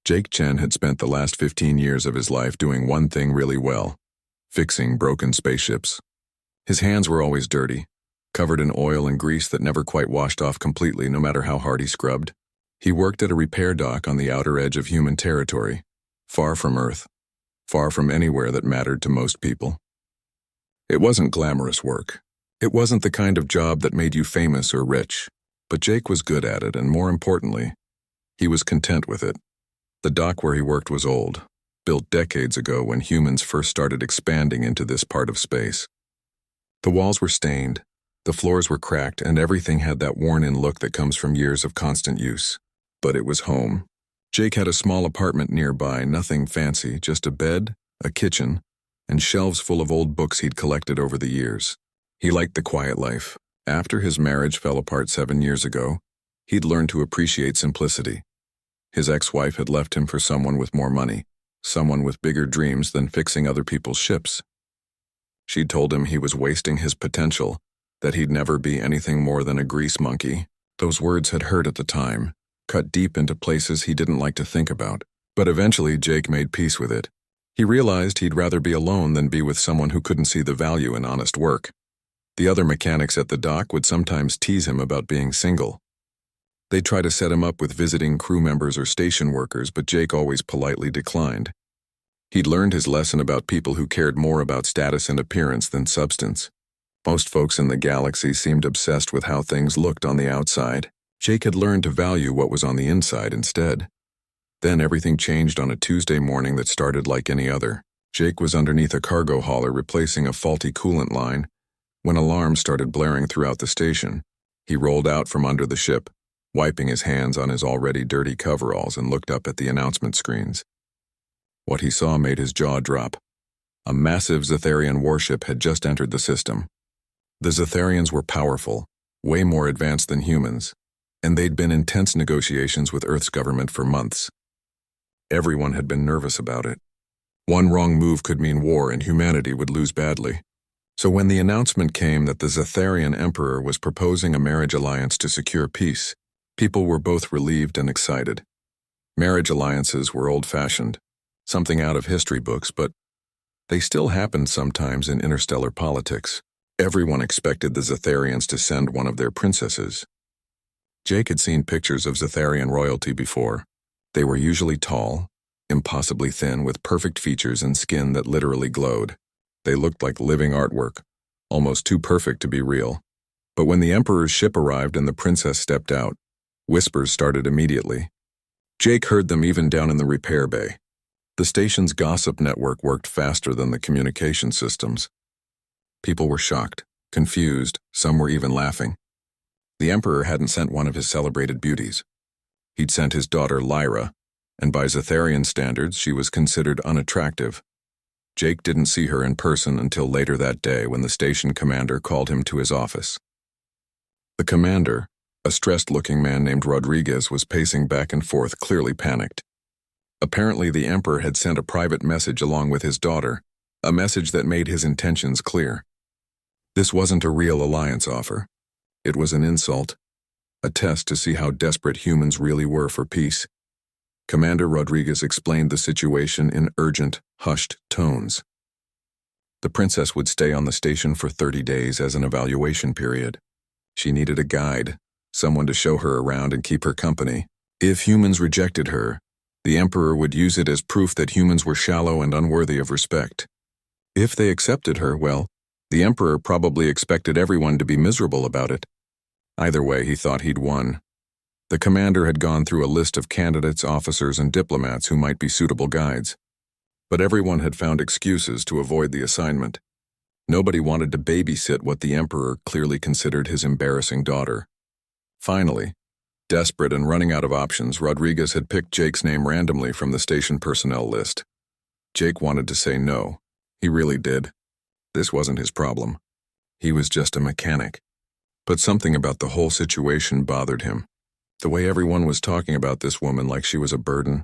Jake Chen had spent the last 15 years of his life doing one thing really well: fixing broken spaceships. His hands were always dirty, covered in oil and grease that never quite washed off completely no matter how hard he scrubbed. He worked at a repair dock on the outer edge of human territory, far from Earth, far from anywhere that mattered to most people. It wasn't glamorous work. It wasn't the kind of job that made you famous or rich, but Jake was good at it, and more importantly, he was content with it. The dock where he worked was old, built decades ago when humans first started expanding into this part of space. The walls were stained, the floors were cracked, and everything had that worn-in look that comes from years of constant use. But it was home. Jake had a small apartment nearby, nothing fancy, just a bed, a kitchen, and shelves full of old books he'd collected over the years. He liked the quiet life. After his marriage fell apart 7 years ago, he'd learned to appreciate simplicity. His ex-wife had left him for someone with more money, someone with bigger dreams than fixing other people's ships. She'd told him he was wasting his potential, that he'd never be anything more than a grease monkey. Those words had hurt at the time, cut deep into places he didn't like to think about. But eventually Jake made peace with it. He realized he'd rather be alone than be with someone who couldn't see the value in honest work. The other mechanics at the dock would sometimes tease him about being single. They'd try to set him up with visiting crew members or station workers, but Jake always politely declined. He'd learned his lesson about people who cared more about status and appearance than substance. Most folks in the galaxy seemed obsessed with how things looked on the outside. Jake had learned to value what was on the inside instead. Then everything changed on a Tuesday morning that started like any other. Jake was underneath a cargo hauler replacing a faulty coolant line when alarms started blaring throughout the station. He rolled out from under the ship, wiping his hands on his already dirty coveralls, and looked up at the announcement screens. What he saw made his jaw drop. A massive Zetharian warship had just entered the system. The Zetharians were powerful, way more advanced than humans, and they'd been in tense negotiations with Earth's government for months. Everyone had been nervous about it. One wrong move could mean war, and humanity would lose badly. So when the announcement came that the Zetharian Emperor was proposing a marriage alliance to secure peace, people were both relieved and excited. Marriage alliances were old-fashioned, something out of history books, but they still happened sometimes in interstellar politics. Everyone expected the Zetharians to send one of their princesses. Jake had seen pictures of Zetharian royalty before. They were usually tall, impossibly thin, with perfect features and skin that literally glowed. They looked like living artwork, almost too perfect to be real. But when the Emperor's ship arrived and the princess stepped out, whispers started immediately. Jake heard them even down in the repair bay. The station's gossip network worked faster than the communication systems. People were shocked, confused, some were even laughing. The Emperor hadn't sent one of his celebrated beauties. He'd sent his daughter Lyra, and by Zetharian standards she was considered unattractive. Jake didn't see her in person until later that day when the station commander called him to his office. The commander, a stressed-looking man named Rodriguez, was pacing back and forth, clearly panicked. Apparently the Emperor had sent a private message along with his daughter, a message that made his intentions clear. This wasn't a real alliance offer. It was an insult, a test to see how desperate humans really were for peace. Commander Rodriguez explained the situation in urgent, hushed tones. The princess would stay on the station for 30 days as an evaluation period. She needed a guide, someone to show her around and keep her company. If humans rejected her, the Emperor would use it as proof that humans were shallow and unworthy of respect. If they accepted her, well, the Emperor probably expected everyone to be miserable about it. Either way, he thought he'd won. The commander had gone through a list of candidates, officers, and diplomats who might be suitable guides. But everyone had found excuses to avoid the assignment. Nobody wanted to babysit what the Emperor clearly considered his embarrassing daughter. Finally, desperate and running out of options, Rodriguez had picked Jake's name randomly from the station personnel list. Jake wanted to say no. He really did. This wasn't his problem. He was just a mechanic. But something about the whole situation bothered him. The way everyone was talking about this woman like she was a burden,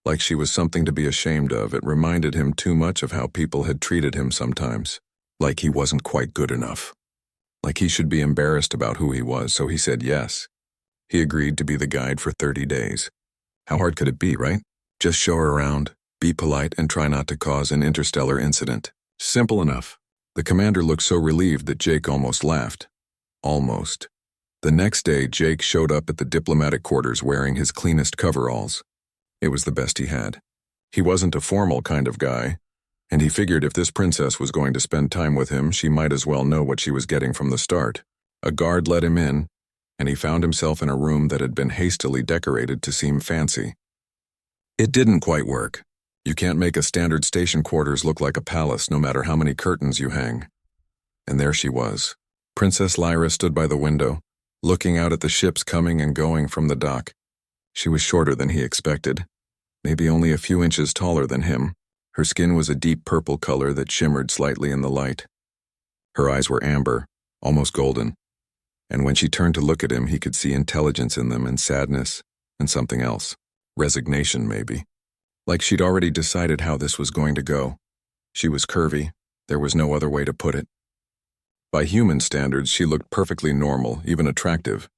like she was something to be ashamed of, it reminded him too much of how people had treated him sometimes. Like he wasn't quite good enough. Like he should be embarrassed about who he was, so he said yes. He agreed to be the guide for 30 days. How hard could it be, right? Just show her around, be polite, and try not to cause an interstellar incident. Simple enough. The commander looked so relieved that Jake almost laughed. Almost. The next day, Jake showed up at the diplomatic quarters wearing his cleanest coveralls. It was the best he had. He wasn't a formal kind of guy, and he figured if this princess was going to spend time with him, she might as well know what she was getting from the start. A guard let him in, and he found himself in a room that had been hastily decorated to seem fancy. It didn't quite work. You can't make a standard station quarters look like a palace no matter how many curtains you hang. And there she was. Princess Lyra stood by the window, looking out at the ships coming and going from the dock. She was shorter than he expected, maybe only a few inches taller than him. Her skin was a deep purple color that shimmered slightly in the light. Her eyes were amber, almost golden, and when she turned to look at him, he could see intelligence in them and sadness and something else. Resignation, maybe. Like she'd already decided how this was going to go. She was curvy. There was no other way to put it. By human standards, she looked perfectly normal, even attractive.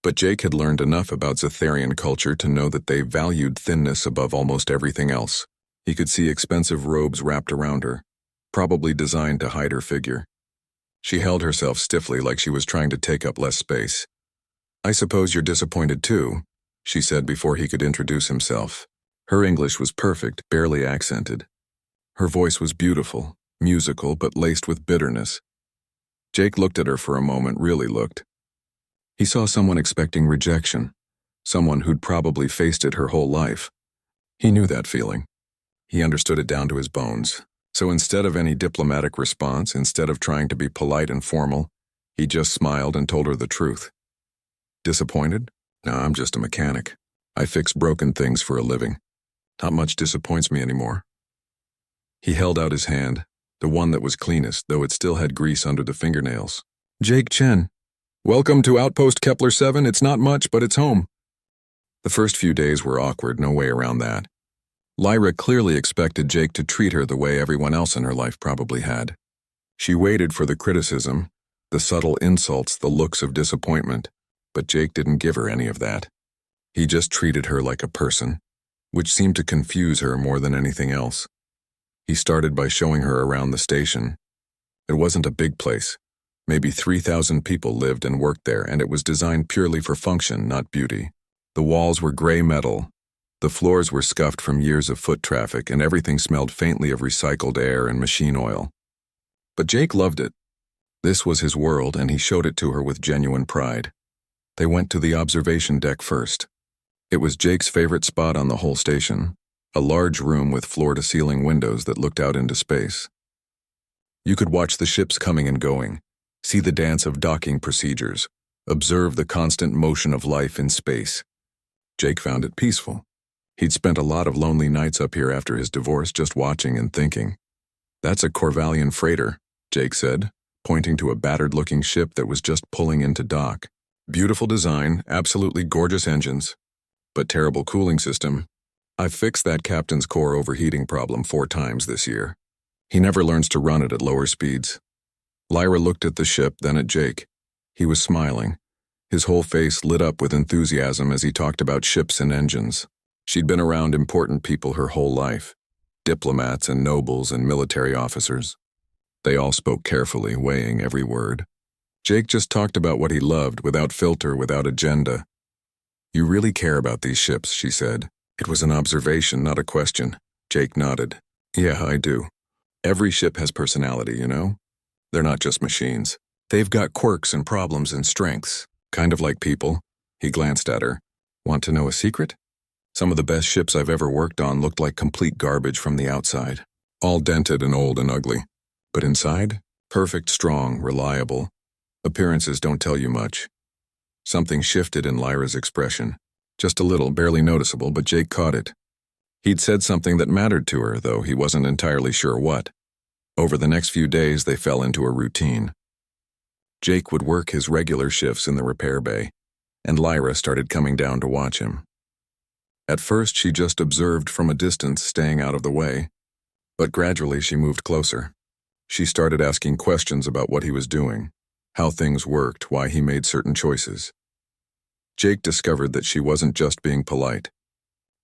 But Jake had learned enough about Zetharian culture to know that they valued thinness above almost everything else. He could see expensive robes wrapped around her, probably designed to hide her figure. She held herself stiffly like she was trying to take up less space. "I suppose you're disappointed too," she said before he could introduce himself. Her English was perfect, barely accented. Her voice was beautiful, musical, but laced with bitterness. Jake looked at her for a moment, really looked. He saw someone expecting rejection, someone who'd probably faced it her whole life. He knew that feeling. He understood it down to his bones. So instead of any diplomatic response, instead of trying to be polite and formal, he just smiled and told her the truth. Disappointed? No, I'm just a mechanic. I fix broken things for a living. Not much disappoints me anymore. He held out his hand, the one that was cleanest, though it still had grease under the fingernails. "Jake Chen. Welcome to Outpost Kepler 7. It's not much, but it's home." The first few days were awkward, no way around that. Lyra clearly expected Jake to treat her the way everyone else in her life probably had. She waited for the criticism, the subtle insults, the looks of disappointment, but Jake didn't give her any of that. He just treated her like a person, which seemed to confuse her more than anything else. He started by showing her around the station. It wasn't a big place. Maybe 3,000 people lived and worked there, and it was designed purely for function, not beauty. The walls were gray metal. The floors were scuffed from years of foot traffic, and everything smelled faintly of recycled air and machine oil. But Jake loved it. This was his world, and he showed it to her with genuine pride. They went to the observation deck first. It was Jake's favorite spot on the whole station, a large room with floor-to-ceiling windows that looked out into space. You could watch the ships coming and going, see the dance of docking procedures, observe the constant motion of life in space. Jake found it peaceful. He'd spent a lot of lonely nights up here after his divorce just watching and thinking. "That's a Corvallian freighter," Jake said, pointing to a battered-looking ship that was just pulling into dock. "Beautiful design, absolutely gorgeous engines, but terrible cooling system. I've fixed that captain's core overheating problem 4 times this year. He never learns to run it at lower speeds." Lyra looked at the ship, then at Jake. He was smiling. His whole face lit up with enthusiasm as he talked about ships and engines. She'd been around important people her whole life, diplomats and nobles and military officers. They all spoke carefully, weighing every word. Jake just talked about what he loved, without filter, without agenda. "You really care about these ships," she said. It was an observation, not a question. Jake nodded. "Yeah, I do. Every ship has personality, you know? They're not just machines. They've got quirks and problems and strengths, kind of like people." He glanced at her. "Want to know a secret? Some of the best ships I've ever worked on looked like complete garbage from the outside. All dented and old and ugly. But inside, perfect, strong, reliable. Appearances don't tell you much." Something shifted in Lyra's expression. Just a little, barely noticeable, but Jake caught it. He'd said something that mattered to her, though he wasn't entirely sure what. Over the next few days, they fell into a routine. Jake would work his regular shifts in the repair bay, and Lyra started coming down to watch him. At first, she just observed from a distance, staying out of the way, but gradually she moved closer. She started asking questions about what he was doing, how things worked, why he made certain choices. Jake discovered that she wasn't just being polite.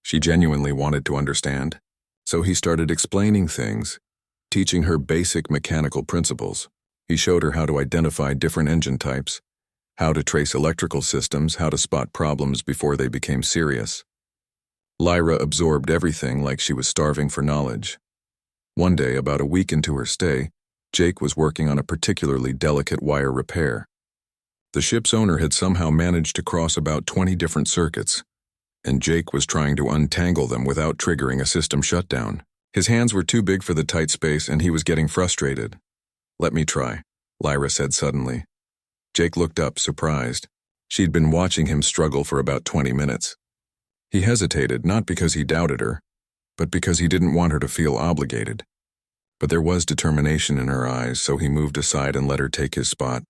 She genuinely wanted to understand, so he started explaining things, teaching her basic mechanical principles. He showed her how to identify different engine types, how to trace electrical systems, how to spot problems before they became serious. Lyra absorbed everything like she was starving for knowledge. One day, about a week into her stay, Jake was working on a particularly delicate wire repair. The ship's owner had somehow managed to cross about 20 different circuits, and Jake was trying to untangle them without triggering a system shutdown. His hands were too big for the tight space, and he was getting frustrated. "Let me try," Lyra said suddenly. Jake looked up, surprised. She'd been watching him struggle for about 20 minutes. He hesitated, not because he doubted her, but because he didn't want her to feel obligated. But there was determination in her eyes, so he moved aside and let her take his spot.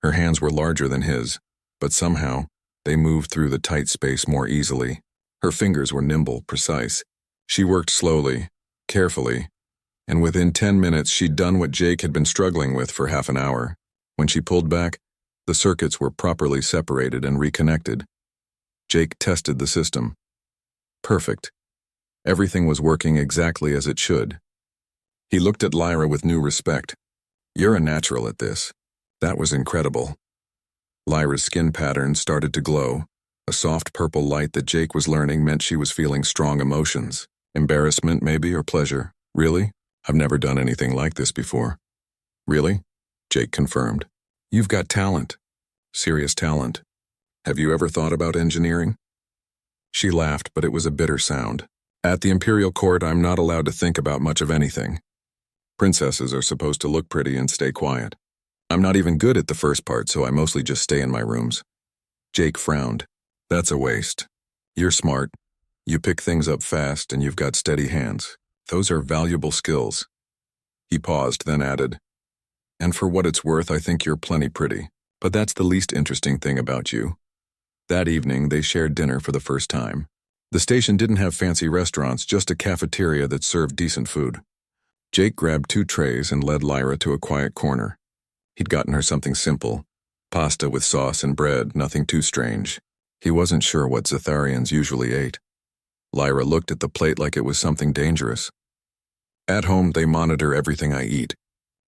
Her hands were larger than his, but somehow, they moved through the tight space more easily. Her fingers were nimble, precise. She worked slowly, carefully, and within 10 minutes she'd done what Jake had been struggling with for half an hour. When she pulled back, the circuits were properly separated and reconnected. Jake tested the system. Perfect. Everything was working exactly as it should. He looked at Lyra with new respect. "You're a natural at this." That was incredible. Lyra's skin pattern started to glow. A soft purple light that Jake was learning meant she was feeling strong emotions. Embarrassment, maybe, or pleasure. "Really? I've never done anything like this before." "Really?" Jake confirmed. "You've got talent. Serious talent. Have you ever thought about engineering?" She laughed, but it was a bitter sound. "At the Imperial Court, I'm not allowed to think about much of anything. Princesses are supposed to look pretty and stay quiet. I'm not even good at the first part, so I mostly just stay in my rooms." Jake frowned. "That's a waste. You're smart. You pick things up fast and you've got steady hands. Those are valuable skills." He paused, then added, "And for what it's worth, I think you're plenty pretty. But that's the least interesting thing about you." That evening, they shared dinner for the first time. The station didn't have fancy restaurants, just a cafeteria that served decent food. Jake grabbed 2 trays and led Lyra to a quiet corner. He'd gotten her something simple, pasta with sauce and bread, nothing too strange. He wasn't sure what Zatharians usually ate. Lyra looked at the plate like it was something dangerous. "At home, they monitor everything I eat.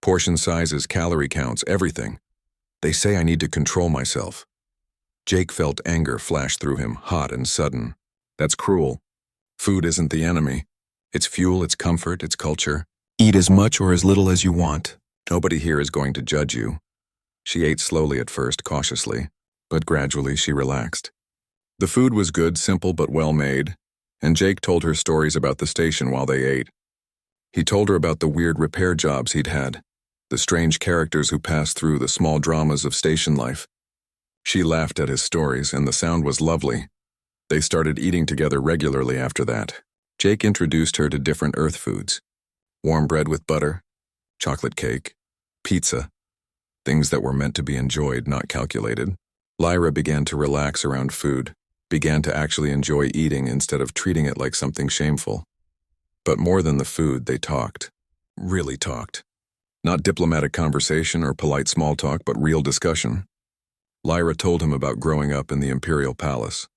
Portion sizes, calorie counts, everything. They say I need to control myself." Jake felt anger flash through him, hot and sudden. "That's cruel. Food isn't the enemy. It's fuel, it's comfort, it's culture. Eat as much or as little as you want. Nobody here is going to judge you." She ate slowly at first, cautiously, but gradually she relaxed. The food was good, simple but well made, and Jake told her stories about the station while they ate. He told her about the weird repair jobs he'd had, the strange characters who passed through the small dramas of station life. She laughed at his stories, and the sound was lovely. They started eating together regularly after that. Jake introduced her to different Earth foods. Warm bread with butter, chocolate cake, pizza, things that were meant to be enjoyed, not calculated. Lyra began to relax around food, began to actually enjoy eating instead of treating it like something shameful. But more than the food, they talked. Really talked. Not diplomatic conversation or polite small talk, but real discussion. Lyra told him about growing up in the Imperial Palace,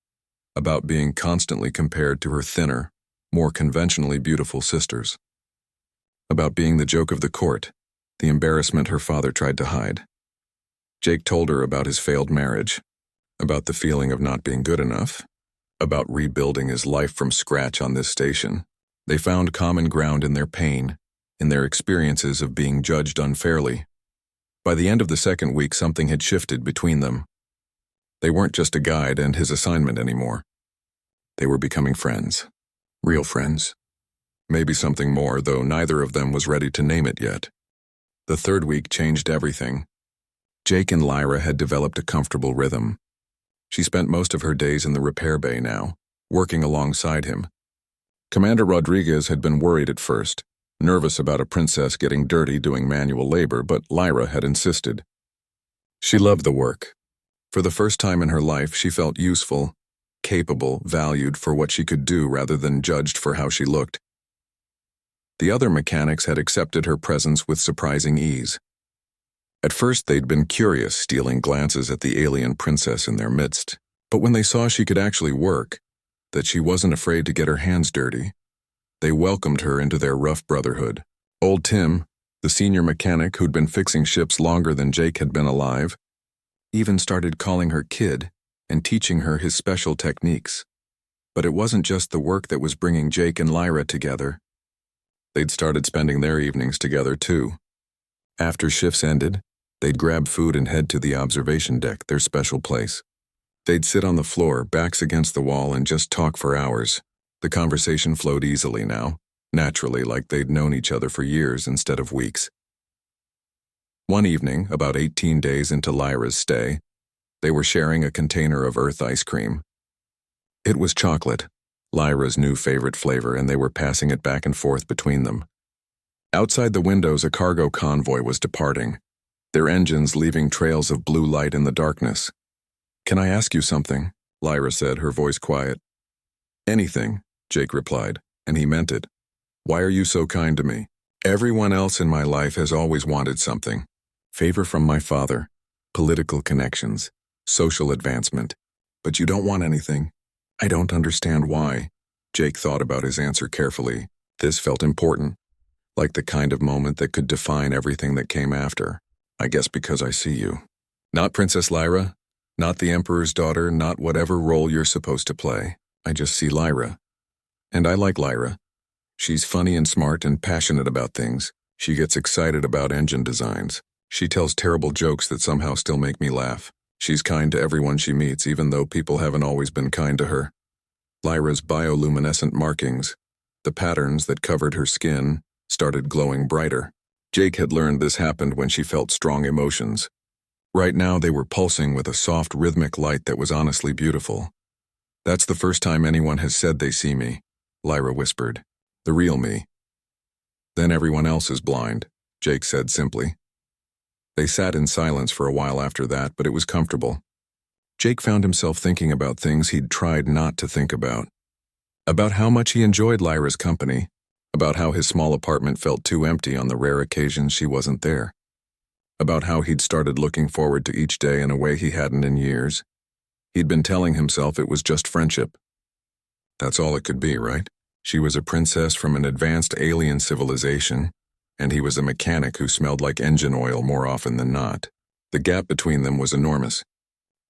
about being constantly compared to her thinner, more conventionally beautiful sisters, about being the joke of the court, the embarrassment her father tried to hide. Jake told her about his failed marriage, about the feeling of not being good enough, about rebuilding his life from scratch on this station. They found common ground in their pain, in their experiences of being judged unfairly. By the end of the second week, something had shifted between them. They weren't just a guide and his assignment anymore. They were becoming friends. Real friends. Maybe something more, though neither of them was ready to name it yet. The third week changed everything. Jake and Lyra had developed a comfortable rhythm. She spent most of her days in the repair bay now, working alongside him. Commander Rodriguez had been worried at first, nervous about a princess getting dirty doing manual labor, but Lyra had insisted. She loved the work. For the first time in her life, she felt useful, capable, valued for what she could do rather than judged for how she looked. The other mechanics had accepted her presence with surprising ease. At first, they'd been curious, stealing glances at the alien princess in their midst. But when they saw she could actually work, that she wasn't afraid to get her hands dirty. They welcomed her into their rough brotherhood. Old Tim, the senior mechanic who'd been fixing ships longer than Jake had been alive, even started calling her kid and teaching her his special techniques. But it wasn't just the work that was bringing Jake and Lyra together. They'd started spending their evenings together too. After shifts ended, they'd grab food and head to the observation deck, their special place. They'd sit on the floor, backs against the wall, and just talk for hours. The conversation flowed easily now, naturally, like they'd known each other for years instead of weeks. One evening, about 18 days into Lyra's stay, they were sharing a container of Earth ice cream. It was chocolate, Lyra's new favorite flavor, and they were passing it back and forth between them. Outside the windows, a cargo convoy was departing, their engines leaving trails of blue light in the darkness. "Can I ask you something?" Lyra said, her voice quiet. "Anything," Jake replied, and he meant it. "Why are you so kind to me? Everyone else in my life has always wanted something. Favor from my father, political connections, social advancement. But you don't want anything. I don't understand why." Jake thought about his answer carefully. This felt important, like the kind of moment that could define everything that came after. "I guess because I see you. Not Princess Lyra, not the Emperor's daughter, not whatever role you're supposed to play. I just see Lyra. And I like Lyra. She's funny and smart and passionate about things. She gets excited about engine designs. She tells terrible jokes that somehow still make me laugh. She's kind to everyone she meets, even though people haven't always been kind to her." Lyra's bioluminescent markings, the patterns that covered her skin, started glowing brighter. Jake had learned this happened when she felt strong emotions. Right now they were pulsing with a soft rhythmic light that was honestly beautiful. "That's the first time anyone has said they see me," Lyra whispered. "The real me." "Then everyone else is blind," Jake said simply. They sat in silence for a while after that, but it was comfortable. Jake found himself thinking about things he'd tried not to think about how how much he enjoyed Lyra's company, about how his small apartment felt too empty on the rare occasions she wasn't there, about how he'd started looking forward to each day in a way he hadn't in years. He'd been telling himself it was just friendship. That's all it could be, right? She was a princess from an advanced alien civilization, and he was a mechanic who smelled like engine oil more often than not. The gap between them was enormous.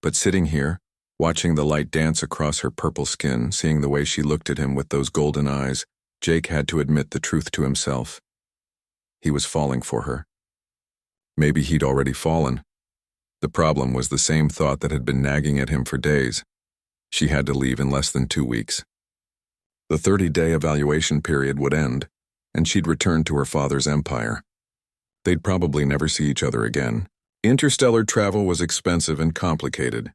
But sitting here, watching the light dance across her purple skin, seeing the way she looked at him with those golden eyes, Jake had to admit the truth to himself. He was falling for her. Maybe he'd already fallen. The problem was the same thought that had been nagging at him for days. She had to leave in less than 2 weeks. The 30-day evaluation period would end, and she'd return to her father's empire. They'd probably never see each other again. Interstellar travel was expensive and complicated.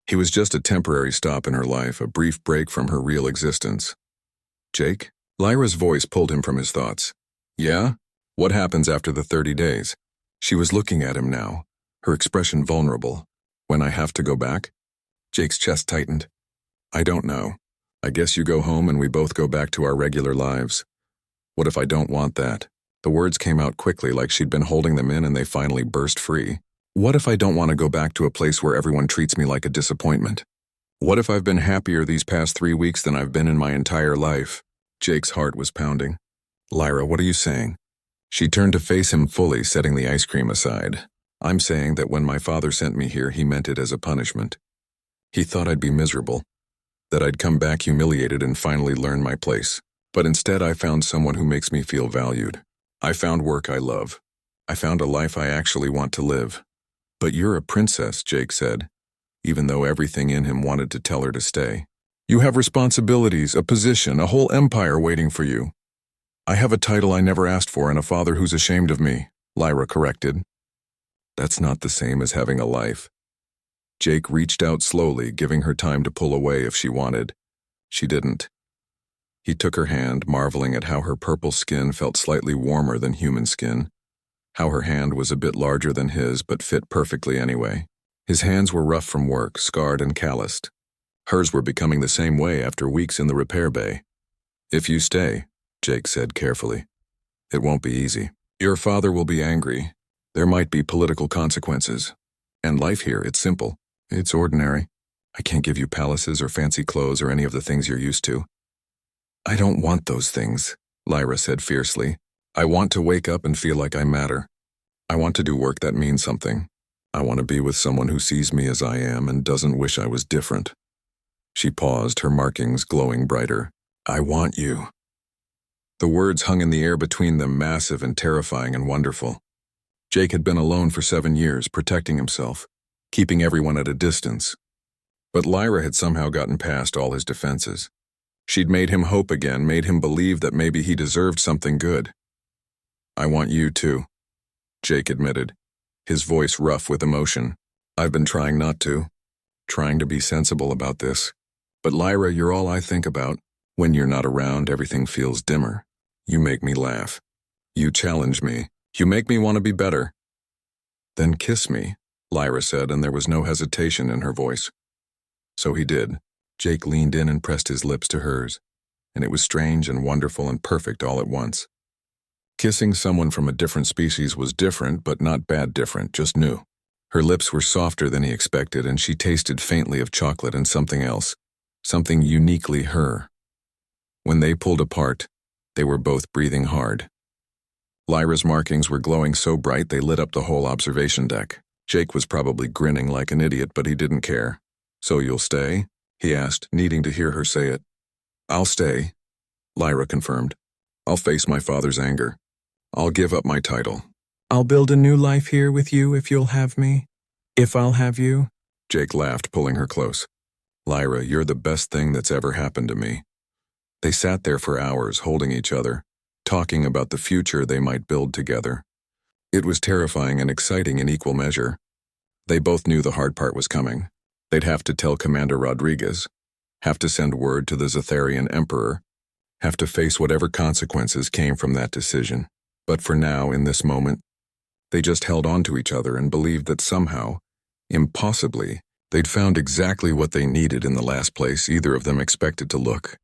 He was just a temporary stop in her life, a brief break from her real existence. "Jake?" Lyra's voice pulled him from his thoughts. "Yeah? What happens after the 30 days? She was looking at him now, her expression vulnerable. "When I have to go back?" Jake's chest tightened. "I don't know. I guess you go home and we both go back to our regular lives. What if I don't want that?" The words came out quickly, like she'd been holding them in and they finally burst free. "What if I don't want to go back to a place where everyone treats me like a disappointment? What if I've been happier these past 3 weeks than I've been in my entire life?" Jake's heart was pounding. "Lyra, what are you saying?" She turned to face him fully, setting the ice cream aside. "I'm saying that when my father sent me here, he meant it as a punishment. He thought I'd be miserable, that I'd come back humiliated and finally learn my place. But instead I found someone who makes me feel valued. I found work I love. I found a life I actually want to live." "But you're a princess," Jake said, even though everything in him wanted to tell her to stay. "You have responsibilities, a position, a whole empire waiting for you." "I have a title I never asked for and a father who's ashamed of me," Lyra corrected. "That's not the same as having a life." Jake reached out slowly, giving her time to pull away if she wanted. She didn't. He took her hand, marveling at how her purple skin felt slightly warmer than human skin, how her hand was a bit larger than his but fit perfectly anyway. His hands were rough from work, scarred and calloused. Hers were becoming the same way after weeks in the repair bay. "If you stay," Jake said carefully, "it won't be easy. Your father will be angry. There might be political consequences. And life here, it's simple. It's ordinary. I can't give you palaces or fancy clothes or any of the things you're used to. I don't want those things, Lyra said fiercely. I want to wake up and feel like I matter. I want to do work that means something. I want to be with someone who sees me as I am and doesn't wish I was different. She paused, her markings glowing brighter. I want you. The words hung in the air between them, massive and terrifying and wonderful. Jake had been alone for 7 years, protecting himself, keeping everyone at a distance. But Lyra had somehow gotten past all his defenses. She'd made him hope again, made him believe that maybe he deserved something good. I want you too, Jake admitted, his voice rough with emotion. I've been trying not to, trying to be sensible about this. But Lyra, you're all I think about. When you're not around, everything feels dimmer. You make me laugh. You challenge me. You make me want to be better. Then kiss me, Lyra said, and there was no hesitation in her voice. So he did. Jake leaned in and pressed his lips to hers, and it was strange and wonderful and perfect all at once. Kissing someone from a different species was different, but not bad different, just new. Her lips were softer than he expected, and she tasted faintly of chocolate and something else, something uniquely her. When they pulled apart, they were both breathing hard. Lyra's markings were glowing so bright they lit up the whole observation deck. Jake was probably grinning like an idiot, but he didn't care. So you'll stay? He asked, needing to hear her say it. I'll stay, Lyra confirmed. I'll face my father's anger. I'll give up my title. I'll build a new life here with you if you'll have me. If I'll have you. Jake laughed, pulling her close. Lyra, you're the best thing that's ever happened to me. They sat there for hours, holding each other, talking about the future they might build together. It was terrifying and exciting in equal measure. They both knew the hard part was coming. They'd have to tell Commander Rodriguez, have to send word to the Zetharian Emperor, have to face whatever consequences came from that decision. But for now, in this moment, they just held on to each other and believed that somehow, impossibly, they'd found exactly what they needed in the last place either of them expected to look.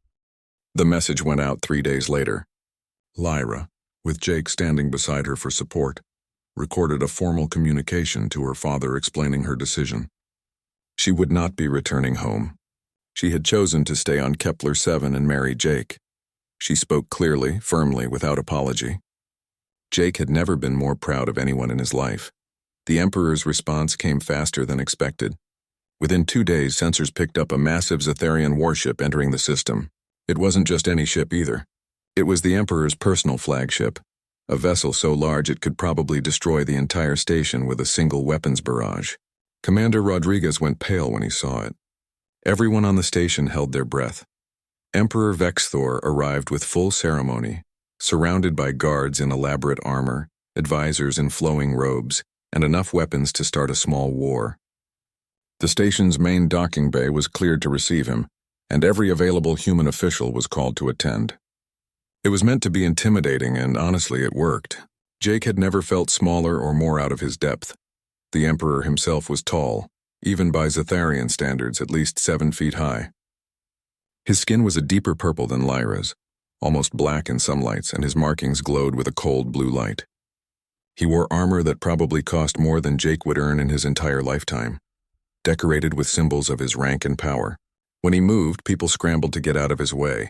The message went out 3 days later. Lyra, with Jake standing beside her for support, recorded a formal communication to her father explaining her decision. She would not be returning home. She had chosen to stay on Kepler 7 and marry Jake. She spoke clearly, firmly, without apology. Jake had never been more proud of anyone in his life. The Emperor's response came faster than expected. Within 2 days, sensors picked up a massive Zetharian warship entering the system. It wasn't just any ship either. It was the Emperor's personal flagship, a vessel so large it could probably destroy the entire station with a single weapons barrage. Commander Rodriguez went pale when he saw it. Everyone on the station held their breath. Emperor Vexthor arrived with full ceremony, surrounded by guards in elaborate armor, advisors in flowing robes, and enough weapons to start a small war. The station's main docking bay was cleared to receive him, and every available human official was called to attend. It was meant to be intimidating, and honestly, it worked. Jake had never felt smaller or more out of his depth. The Emperor himself was tall, even by Zetharian standards, at least 7 feet high. His skin was a deeper purple than Lyra's, almost black in some lights, and his markings glowed with a cold blue light. He wore armor that probably cost more than Jake would earn in his entire lifetime, decorated with symbols of his rank and power. When he moved, people scrambled to get out of his way.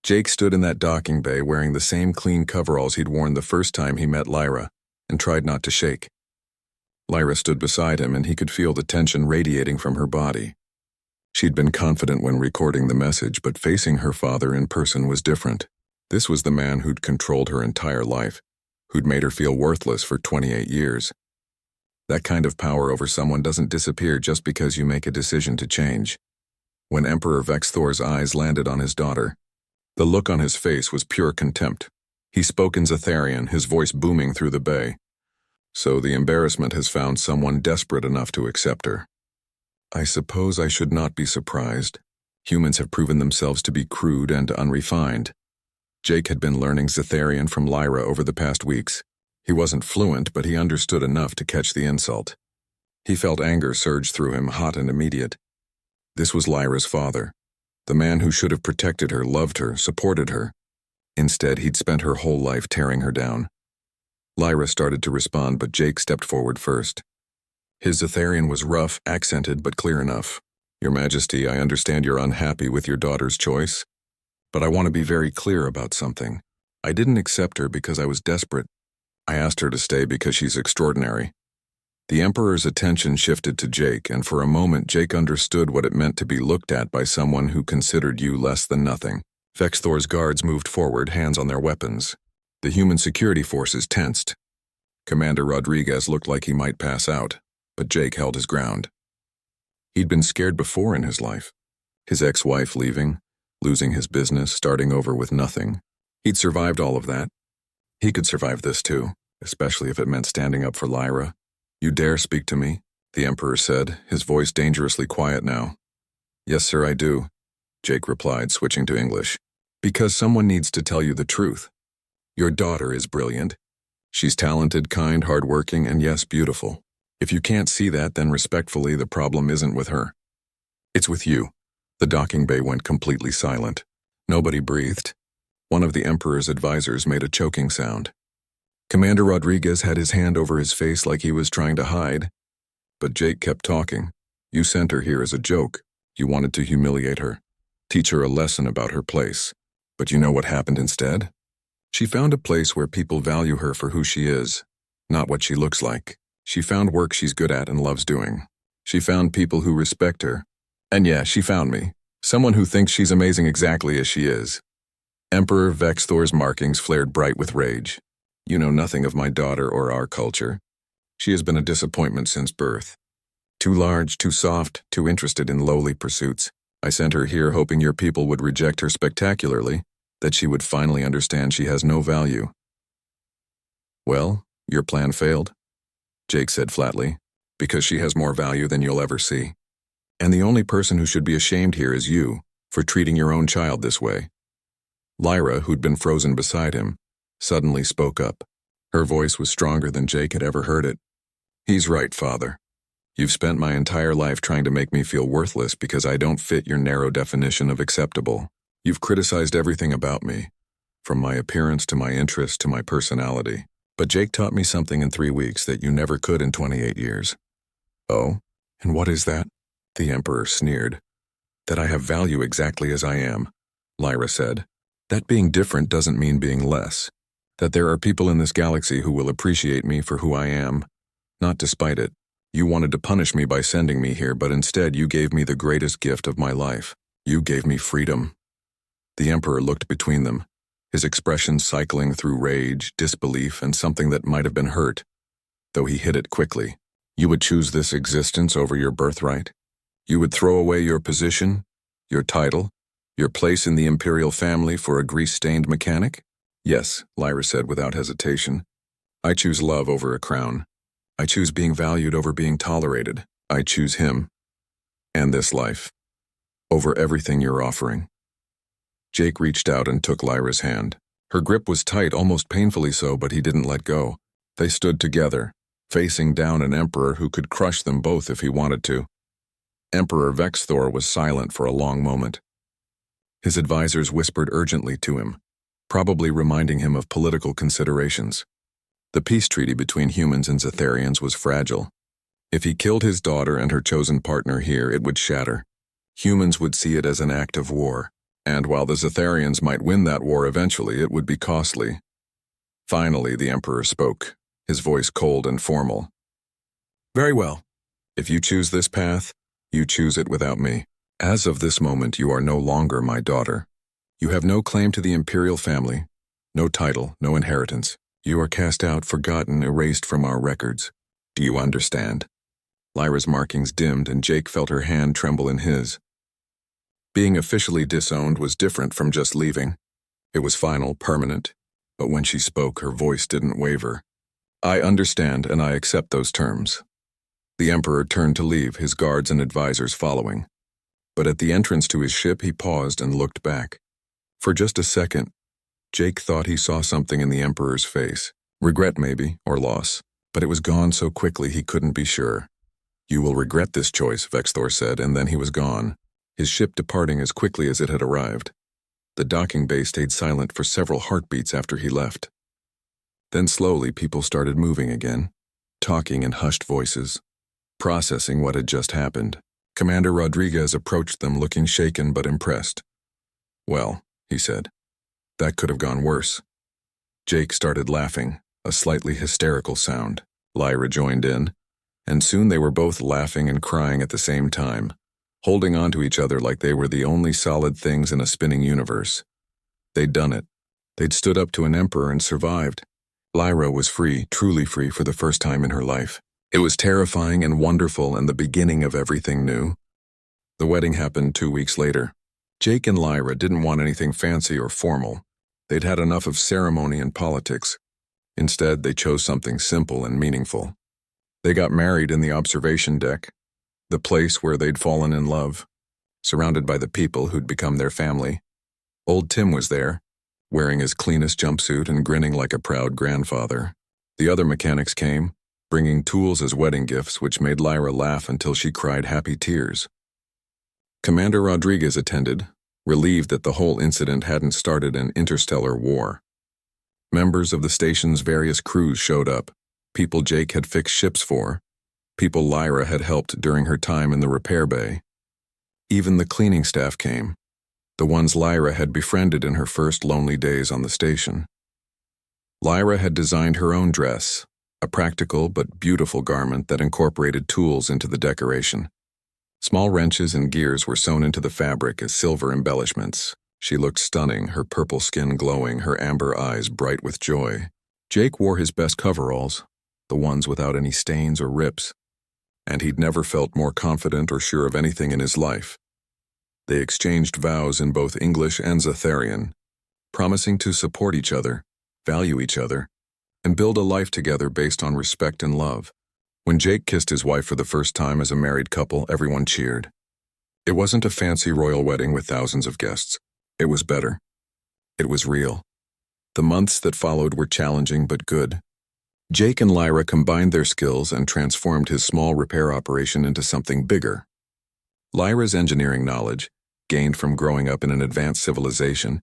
Jake stood in that docking bay wearing the same clean coveralls he'd worn the first time he met Lyra, and tried not to shake. Lyra stood beside him, and he could feel the tension radiating from her body. She'd been confident when recording the message, but facing her father in person was different. This was the man who'd controlled her entire life, who'd made her feel worthless for 28 years. That kind of power over someone doesn't disappear just because you make a decision to change. When Emperor Vexthor's eyes landed on his daughter, the look on his face was pure contempt. He spoke in Zetharian, his voice booming through the bay. So the embarrassment has found someone desperate enough to accept her. I suppose I should not be surprised. Humans have proven themselves to be crude and unrefined. Jake had been learning Zetharian from Lyra over the past weeks. He wasn't fluent, but he understood enough to catch the insult. He felt anger surge through him, hot and immediate. This was Lyra's father, the man who should have protected her, loved her, supported her. Instead, he'd spent her whole life tearing her down. Lyra started to respond, but Jake stepped forward first. His Zetharian was rough, accented, but clear enough. Your Majesty, I understand you're unhappy with your daughter's choice, but I want to be very clear about something. I didn't accept her because I was desperate. I asked her to stay because she's extraordinary. The Emperor's attention shifted to Jake, and for a moment Jake understood what it meant to be looked at by someone who considered you less than nothing. Vexthor's guards moved forward, hands on their weapons. The human security forces tensed. Commander Rodriguez looked like he might pass out, but Jake held his ground. He'd been scared before in his life. His ex-wife leaving, losing his business, starting over with nothing. He'd survived all of that. He could survive this too, especially if it meant standing up for Lyra. You dare speak to me? The Emperor said, his voice dangerously quiet now. Yes, sir, I do, Jake replied, switching to English. Because someone needs to tell you the truth. Your daughter is brilliant. She's talented, kind, hardworking, and yes, beautiful. If you can't see that, then respectfully, the problem isn't with her. It's with you. The docking bay went completely silent. Nobody breathed. One of the Emperor's advisors made a choking sound. Commander Rodriguez had his hand over his face like he was trying to hide. But Jake kept talking. You sent her here as a joke. You wanted to humiliate her, teach her a lesson about her place. But you know what happened instead? She found a place where people value her for who she is, not what she looks like. She found work she's good at and loves doing. She found people who respect her. And yeah, she found me. Someone who thinks she's amazing exactly as she is. Emperor Vexthor's markings flared bright with rage. You know nothing of my daughter or our culture. She has been a disappointment since birth. Too large, too soft, too interested in lowly pursuits. I sent her here hoping your people would reject her spectacularly, that she would finally understand she has no value. Well, your plan failed, Jake said flatly, because she has more value than you'll ever see. And the only person who should be ashamed here is you, for treating your own child this way. Lyra, who'd been frozen beside him, suddenly spoke up. Her voice was stronger than Jake had ever heard it. He's right, Father. You've spent my entire life trying to make me feel worthless because I don't fit your narrow definition of acceptable. You've criticized everything about me, from my appearance to my interests to my personality. But Jake taught me something in 3 weeks that you never could in 28 years. Oh, and what is that? The Emperor sneered. That I have value exactly as I am, Lyra said. That being different doesn't mean being less. That there are people in this galaxy who will appreciate me for who I am, not despite it. You wanted to punish me by sending me here, but instead you gave me the greatest gift of my life. You gave me freedom. The Emperor looked between them, his expression cycling through rage, disbelief, and something that might have been hurt, though he hid it quickly. You would choose this existence over your birthright? You would throw away your position, your title, your place in the imperial family for a grease-stained mechanic? Yes, Lyra said without hesitation. I choose love over a crown. I choose being valued over being tolerated. I choose him, and this life, over everything you're offering. Jake reached out and took Lyra's hand. Her grip was tight, almost painfully so, but he didn't let go. They stood together, facing down an emperor who could crush them both if he wanted to. Emperor Vexthor was silent for a long moment. His advisors whispered urgently to him, probably reminding him of political considerations. The peace treaty between humans and Zetharians was fragile. If he killed his daughter and her chosen partner here, it would shatter. Humans would see it as an act of war, and while the Zetharians might win that war eventually, it would be costly. Finally, the Emperor spoke, his voice cold and formal. Very well. If you choose this path, you choose it without me. As of this moment, you are no longer my daughter. You have no claim to the imperial family, no title, no inheritance. You are cast out, forgotten, erased from our records. Do you understand? Lyra's markings dimmed and Jake felt her hand tremble in his. Being officially disowned was different from just leaving. It was final, permanent, but when she spoke, her voice didn't waver. I understand and I accept those terms. The Emperor turned to leave, his guards and advisors following. But at the entrance to his ship, he paused and looked back. For just a second, Jake thought he saw something in the Emperor's face. Regret maybe, or loss. But it was gone so quickly he couldn't be sure. You will regret this choice, Vexthor said, and then he was gone, his ship departing as quickly as it had arrived. The docking bay stayed silent for several heartbeats after he left. Then slowly people started moving again, talking in hushed voices, processing what had just happened. Commander Rodriguez approached them looking shaken but impressed. "Well," he said, "that could have gone worse." Jake started laughing, a slightly hysterical sound. Lyra joined in, and soon they were both laughing and crying at the same time, holding on to each other like they were the only solid things in a spinning universe. They'd done it. They'd stood up to an emperor and survived. Lyra was free, truly free for the first time in her life. It was terrifying and wonderful and the beginning of everything new. The wedding happened 2 weeks later. Jake and Lyra didn't want anything fancy or formal. They'd had enough of ceremony and politics. Instead, they chose something simple and meaningful. They got married in the observation deck, the place where they'd fallen in love, surrounded by the people who'd become their family. Old Tim was there, wearing his cleanest jumpsuit and grinning like a proud grandfather. The other mechanics came, bringing tools as wedding gifts, which made Lyra laugh until she cried happy tears. Commander Rodriguez attended, relieved that the whole incident hadn't started an interstellar war. Members of the station's various crews showed up, people Jake had fixed ships for, people Lyra had helped during her time in the repair bay. Even the cleaning staff came, the ones Lyra had befriended in her first lonely days on the station. Lyra had designed her own dress, a practical but beautiful garment that incorporated tools into the decoration. Small wrenches and gears were sewn into the fabric as silver embellishments. She looked stunning, her purple skin glowing, her amber eyes bright with joy. Jake wore his best coveralls, the ones without any stains or rips, and he'd never felt more confident or sure of anything in his life. They exchanged vows in both English and Xatharian, promising to support each other, value each other, and build a life together based on respect and love. When Jake kissed his wife for the first time as a married couple, everyone cheered. It wasn't a fancy royal wedding with thousands of guests. It was better. It was real. The months that followed were challenging but good. Jake and Lyra combined their skills and transformed his small repair operation into something bigger. Lyra's engineering knowledge, gained from growing up in an advanced civilization,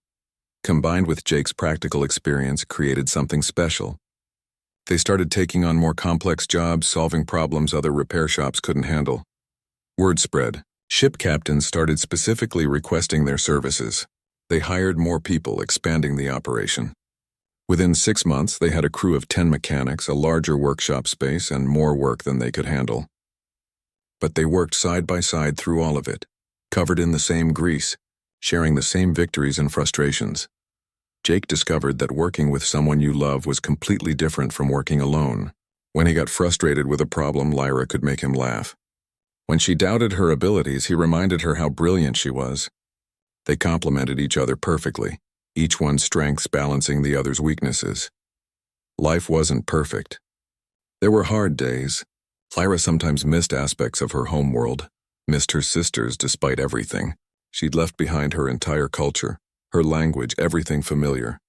combined with Jake's practical experience, created something special. They started taking on more complex jobs, solving problems other repair shops couldn't handle. Word spread. Ship captains started specifically requesting their services. They hired more people, expanding the operation. Within 6 months, they had a crew of 10 mechanics, a larger workshop space, and more work than they could handle. But they worked side by side through all of it, covered in the same grease, sharing the same victories and frustrations. Jake discovered that working with someone you love was completely different from working alone. When he got frustrated with a problem, Lyra could make him laugh. When she doubted her abilities, he reminded her how brilliant she was. They complemented each other perfectly, each one's strengths balancing the other's weaknesses. Life wasn't perfect. There were hard days. Lyra sometimes missed aspects of her home world, missed her sisters despite everything. She'd left behind her entire culture, her language, everything familiar.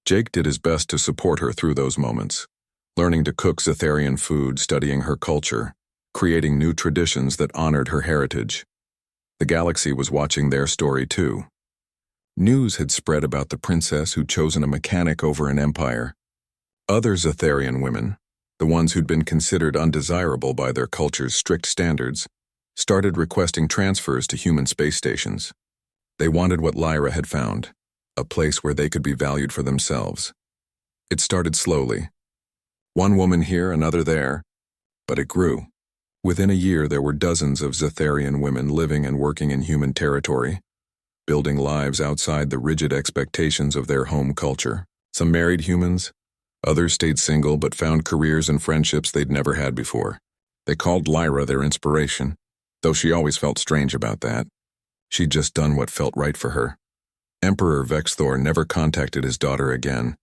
Jake did his best to support her through those moments, learning to cook Xatharian food, studying her culture, creating new traditions that honored her heritage. The galaxy was watching their story too. News had spread about the princess who'd chosen a mechanic over an empire. Other Xatharian women, the ones who'd been considered undesirable by their culture's strict standards, started requesting transfers to human space stations. They wanted what Lyra had found, a place where they could be valued for themselves. It started slowly. One woman here, another there, but it grew. Within a year, there were dozens of Xatharian women living and working in human territory, building lives outside the rigid expectations of their home culture. Some married humans, others stayed single but found careers and friendships they'd never had before. They called Lyra their inspiration, though she always felt strange about that. She'd just done what felt right for her. Emperor Vexthor never contacted his daughter again,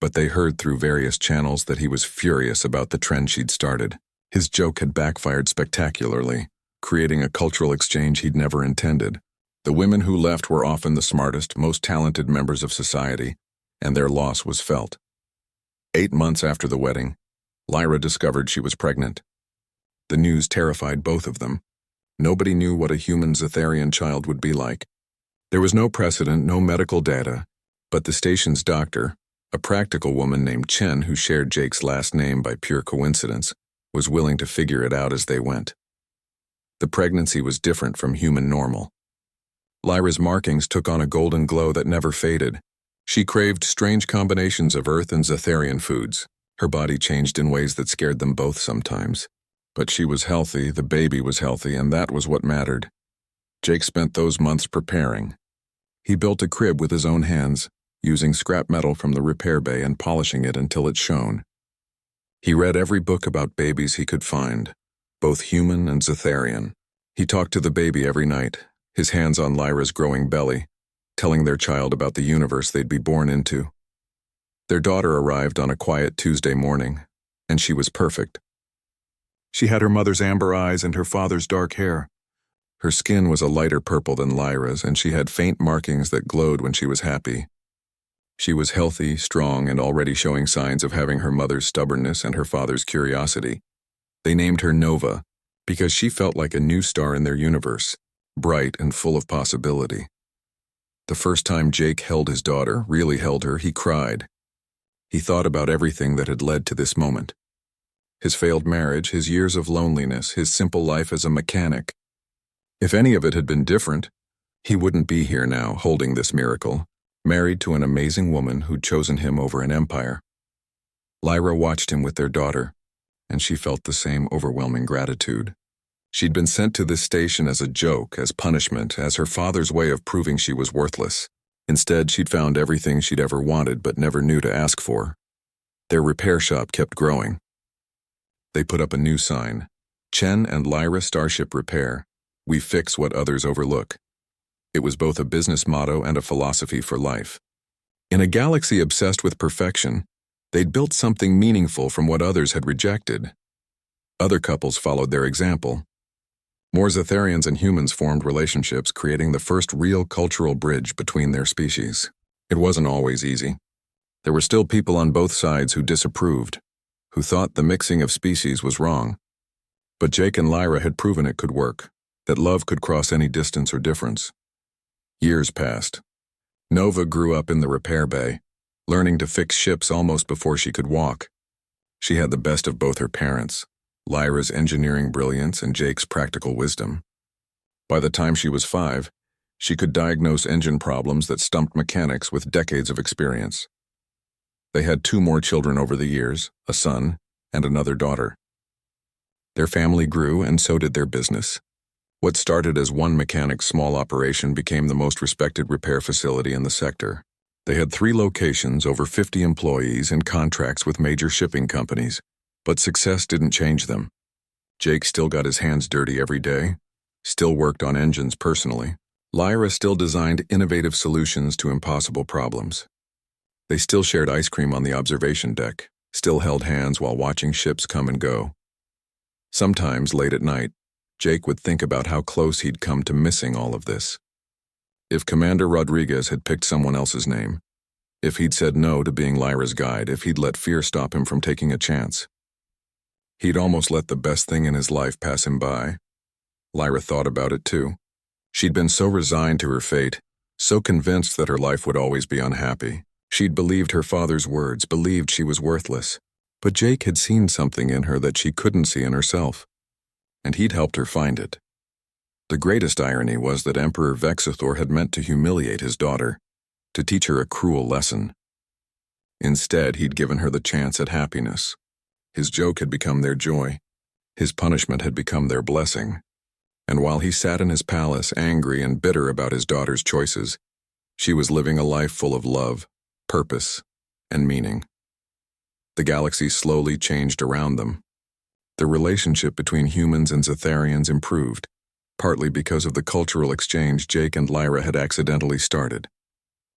but they heard through various channels that he was furious about the trend she'd started. His joke had backfired spectacularly, creating a cultural exchange he'd never intended. The women who left were often the smartest, most talented members of society, and their loss was felt. 8 months after the wedding, Lyra discovered she was pregnant. The news terrified both of them. Nobody knew what a human Xatharian child would be like. There was no precedent, no medical data, but the station's doctor, a practical woman named Chen who shared Jake's last name by pure coincidence, was willing to figure it out as they went. The pregnancy was different from human normal. Lyra's markings took on a golden glow that never faded. She craved strange combinations of Earth and Zetharian foods. Her body changed in ways that scared them both sometimes. But she was healthy, the baby was healthy, and that was what mattered. Jake spent those months preparing. He built a crib with his own hands, using scrap metal from the repair bay and polishing it until it shone. He read every book about babies he could find, both human and Zetharian. He talked to the baby every night, his hands on Lyra's growing belly, telling their child about the universe they'd be born into. Their daughter arrived on a quiet Tuesday morning, and she was perfect. She had her mother's amber eyes and her father's dark hair. Her skin was a lighter purple than Lyra's, and she had faint markings that glowed when she was happy. She was healthy, strong, and already showing signs of having her mother's stubbornness and her father's curiosity. They named her Nova because she felt like a new star in their universe, bright and full of possibility. The first time Jake held his daughter, really held her, he cried. He thought about everything that had led to this moment. His failed marriage, his years of loneliness, his simple life as a mechanic. If any of it had been different, he wouldn't be here now, holding this miracle, married to an amazing woman who'd chosen him over an empire. Lyra watched him with their daughter, and she felt the same overwhelming gratitude. She'd been sent to this station as a joke, as punishment, as her father's way of proving she was worthless. Instead, she'd found everything she'd ever wanted but never knew to ask for. Their repair shop kept growing. They put up a new sign, Chen and Lyra Starship Repair. We fix what others overlook. It was both a business motto and a philosophy for life. In a galaxy obsessed with perfection, they'd built something meaningful from what others had rejected. Other couples followed their example. More Zetharians and humans formed relationships, creating the first real cultural bridge between their species. It wasn't always easy. There were still people on both sides who disapproved, who thought the mixing of species was wrong. But Jake and Lyra had proven it could work, that love could cross any distance or difference. Years passed. Nova grew up in the repair bay, learning to fix ships almost before she could walk. She had the best of both her parents, Lyra's engineering brilliance and Jake's practical wisdom. By the time she was 5, she could diagnose engine problems that stumped mechanics with decades of experience. They had 2 more children over the years, a son and another daughter. Their family grew, and so did their business. What started as one mechanic's small operation became the most respected repair facility in the sector. They had 3 locations, over 50 employees, and contracts with major shipping companies, but success didn't change them. Jake still got his hands dirty every day, still worked on engines personally. Lyra still designed innovative solutions to impossible problems. They still shared ice cream on the observation deck, still held hands while watching ships come and go. Sometimes, late at night, Jake would think about how close he'd come to missing all of this. If Commander Rodriguez had picked someone else's name, if he'd said no to being Lyra's guide, if he'd let fear stop him from taking a chance. He'd almost let the best thing in his life pass him by. Lyra thought about it too. She'd been so resigned to her fate, so convinced that her life would always be unhappy. She'd believed her father's words, believed she was worthless. But Jake had seen something in her that she couldn't see in herself, and he'd helped her find it. The greatest irony was that Emperor Vexithor had meant to humiliate his daughter, to teach her a cruel lesson. Instead, he'd given her the chance at happiness. His joke had become their joy. His punishment had become their blessing. And while he sat in his palace, angry and bitter about his daughter's choices, she was living a life full of love, purpose, and meaning. The galaxy slowly changed around them. The relationship between humans and Zetharians improved, partly because of the cultural exchange Jake and Lyra had accidentally started.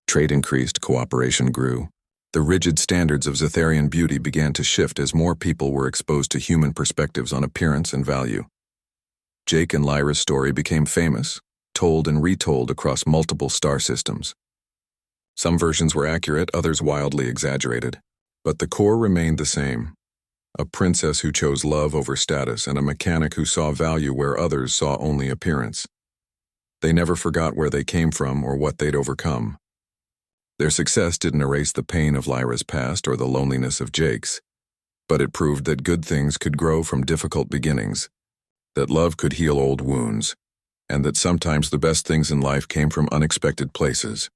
Trade increased, cooperation grew. The rigid standards of Zetharian beauty began to shift as more people were exposed to human perspectives on appearance and value. Jake and Lyra's story became famous, told and retold across multiple star systems. Some versions were accurate, others wildly exaggerated, but the core remained the same. A princess who chose love over status and a mechanic who saw value where others saw only appearance. They never forgot where they came from or what they'd overcome. Their success didn't erase the pain of Lyra's past or the loneliness of Jake's, but it proved that good things could grow from difficult beginnings. that love could heal old wounds, and that sometimes the best things in life came from unexpected places.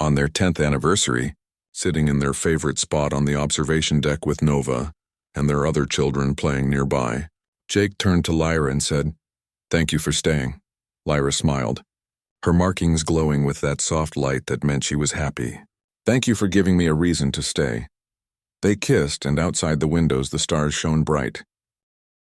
On their 10th anniversary, sitting in their favorite spot on the observation deck with Nova and their other children playing nearby, Jake turned to Lyra and said, "Thank you for staying." Lyra smiled, her markings glowing with that soft light that meant she was happy. "Thank you for giving me a reason to stay." They kissed, and outside the windows the stars shone bright,